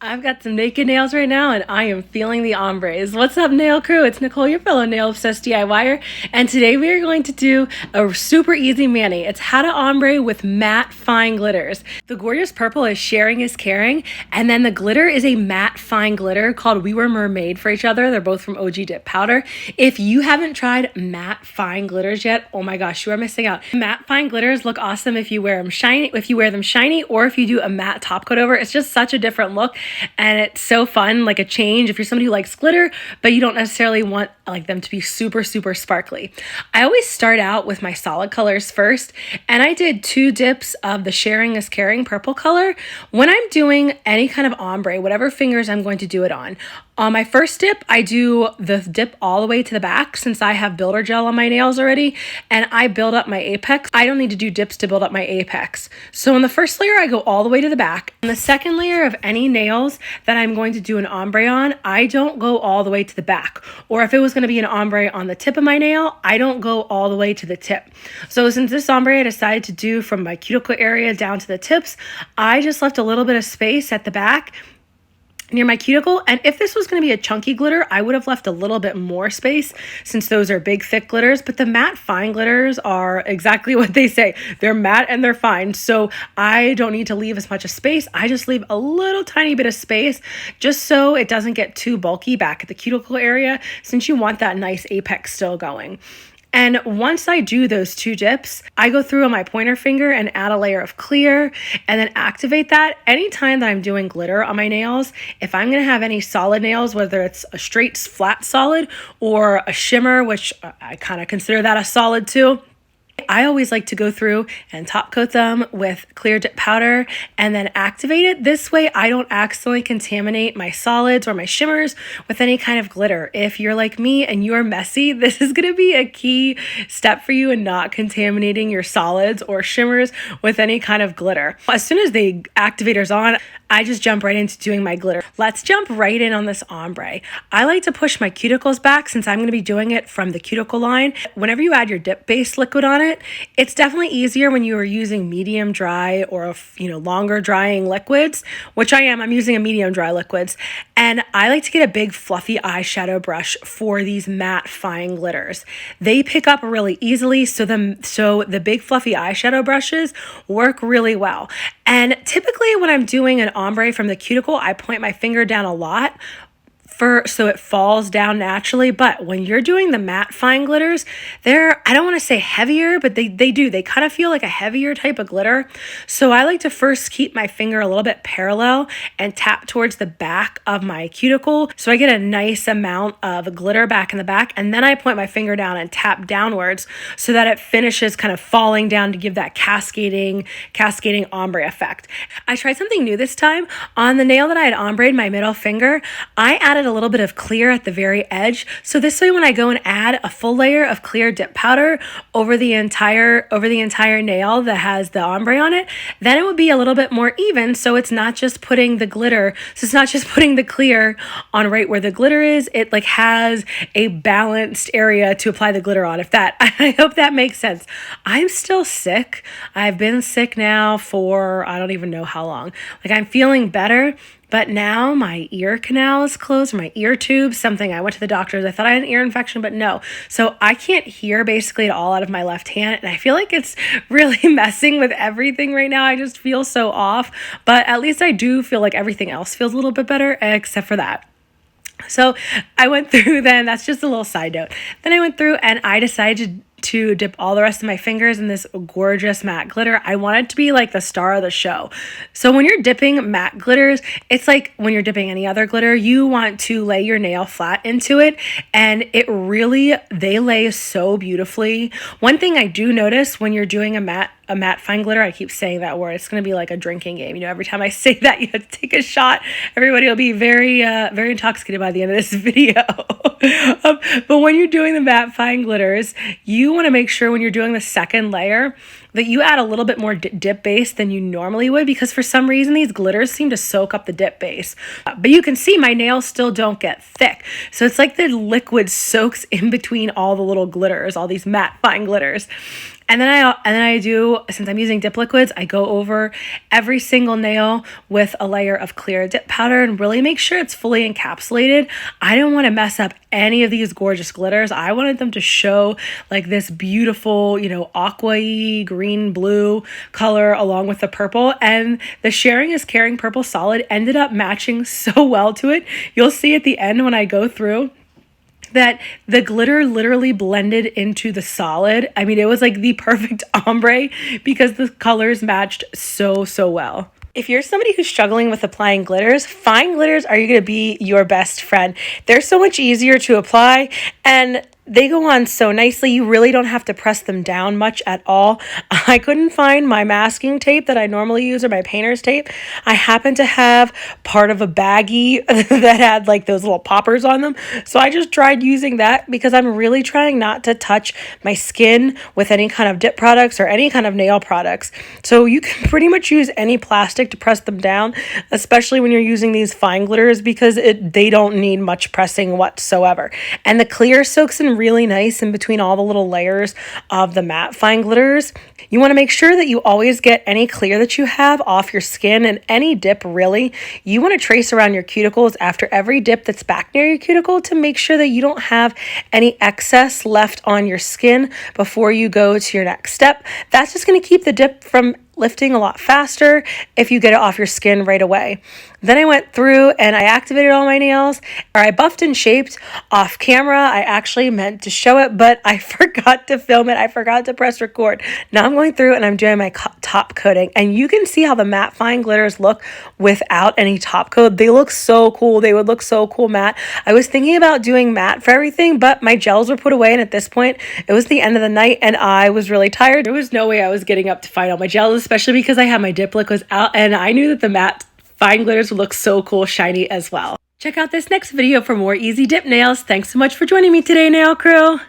I've got some naked nails right now and I am feeling the ombres. What's up, nail crew? It's Nicole, your fellow nail obsessed DIYer, and today we are going to do a super easy mani. It's how to ombre with matte fine glitters. The gorgeous purple is sharing is caring, and then the glitter is a matte fine glitter called We Were Mermaid for each other. They're both from OG Dip Powder. If you haven't tried matte fine glitters yet, oh my gosh, you are missing out. Matte fine glitters look awesome if you wear them shiny, or if you do a matte top coat over. It's just such a different look. And it's so fun, like a change if you're somebody who likes glitter, but you don't necessarily want like them to be super, super sparkly. I always start out with my solid colors first, and I did 2 dips of the Sharing is Caring purple color. When I'm doing any kind of ombre, whatever fingers I'm going to do it on my first dip, I do the dip all the way to the back since I have builder gel on my nails already, and I build up my apex. I don't need to do dips to build up my apex. So in the first layer, I go all the way to the back. In the second layer of any nails that I'm going to do an ombre on, I don't go all the way to the back. Or if it was going to be an ombre on the tip of my nail, I don't go all the way to the tip. So since this ombre I decided to do from my cuticle area down to the tips, I just left a little bit of space at the back near my cuticle. And if this was going to be a chunky glitter, I would have left a little bit more space since those are big, thick glitters. But the matte fine glitters are exactly what they say. They're matte and they're fine. So I don't need to leave as much of space. I just leave a little tiny bit of space just so it doesn't get too bulky back at the cuticle area, since you want that nice apex still going. And once I do those 2 dips, I go through on my pointer finger and add a layer of clear and then activate that. Anytime that I'm doing glitter on my nails, if I'm going to have any solid nails, whether it's a straight flat solid or a shimmer, which I kind of consider that a solid too, I always like to go through and top coat them with clear dip powder and then activate it. This way I don't accidentally contaminate my solids or my shimmers with any kind of glitter. If you're like me and you're messy, this is going to be a key step for you in not contaminating your solids or shimmers with any kind of glitter. As soon as the activator's on, I just jump right into doing my glitter. Let's jump right in on this ombre. I like to push my cuticles back since I'm going to be doing it from the cuticle line. Whenever you add your dip base liquid on it, it's definitely easier when you are using medium dry or longer drying liquids, which I am. I'm using a medium dry liquids, and I like to get a big fluffy eyeshadow brush for these matte fine glitters. They pick up really easily, so the big fluffy eyeshadow brushes work really well. And typically when I'm doing an ombre from the cuticle, I point my finger down a lot so it falls down naturally. But when you're doing the matte fine glitters, I don't want to say heavier, but they kind of feel like a heavier type of glitter. So I like to first keep my finger a little bit parallel and tap towards the back of my cuticle so I get a nice amount of glitter back in the back, and then I point my finger down and tap downwards so that it finishes kind of falling down to give that cascading ombre effect. I tried something new this time. On the nail that I had ombre'd, my middle finger, I added a little bit of clear at the very edge. So this way when I go and add a full layer of clear dip powder over the entire nail that has the ombre on it, then it would be a little bit more even. So it's not just putting the clear on right where the glitter is. It like has a balanced area to apply the glitter on. I hope that makes sense. I'm still sick. I've been sick now for I don't even know how long. Like, I'm feeling better, but now my ear canal is closed, my ear tube, something. I went to the doctors. I thought I had an ear infection, but no. So I can't hear basically at all out of my left hand. And I feel like it's really messing with everything right now. I just feel so off, but at least I do feel like everything else feels a little bit better except for that. So I went through then, that's just a little side note. Then I went through and I decided to dip all the rest of my fingers in this gorgeous matte glitter. I want it to be like the star of the show. So when you're dipping matte glitters, it's like when you're dipping any other glitter, you want to lay your nail flat into it, and they lay so beautifully. One thing I do notice when you're doing a matte fine glitter, I keep saying that word, it's going to be like a drinking game. Every time I say that, you have to take a shot. Everybody will be very, very intoxicated by the end of this video. But when you're doing the matte fine glitters, you want to make sure when you're doing the second layer that you add a little bit more dip base than you normally would, because for some reason these glitters seem to soak up the dip base. But you can see my nails still don't get thick. So it's like the liquid soaks in between all the little glitters, all these matte fine glitters. And then I do, since I'm using dip liquids, I go over every single nail with a layer of clear dip powder and really make sure it's fully encapsulated. I don't want to mess up any of these gorgeous glitters. I wanted them to show like this beautiful, you know, aqua-y, green, blue color along with the purple. And the Sharing is Caring purple solid ended up matching so well to it. You'll see at the end when I go through that the glitter literally blended into the solid. I mean, it was like the perfect ombre because the colors matched so well. If you're somebody who's struggling with applying glitters, fine glitters are going to be your best friend. They're so much easier to apply and they go on so nicely. You really don't have to press them down much at all. I couldn't find my masking tape that I normally use or my painter's tape. I happen to have part of a baggie that had like those little poppers on them. So I just tried using that because I'm really trying not to touch my skin with any kind of dip products or any kind of nail products. So you can pretty much use any plastic to press them down, especially when you're using these fine glitters because they don't need much pressing whatsoever. And the clear soaks in really nice in between all the little layers of the matte fine glitters. You want to make sure that you always get any clear that you have off your skin and any dip really. You want to trace around your cuticles after every dip that's back near your cuticle to make sure that you don't have any excess left on your skin before you go to your next step. That's just going to keep the dip from lifting a lot faster if you get it off your skin right away. Then I went through and I activated all my nails, or I buffed and shaped off camera. I actually meant to show it, but I forgot to film it. I forgot to press record. Now I'm going through and I'm doing my top coating, and you can see how the matte fine glitters look without any top coat. They look so cool. They would look so cool matte. I was thinking about doing matte for everything, but my gels were put away, and at this point it was the end of the night and I was really tired. There was no way I was getting up to find all my gels, especially because I had my dip liquids out and I knew that the matte fine glitters would look so cool shiny as well. Check out this next video for more easy dip nails. Thanks so much for joining me today, nail crew.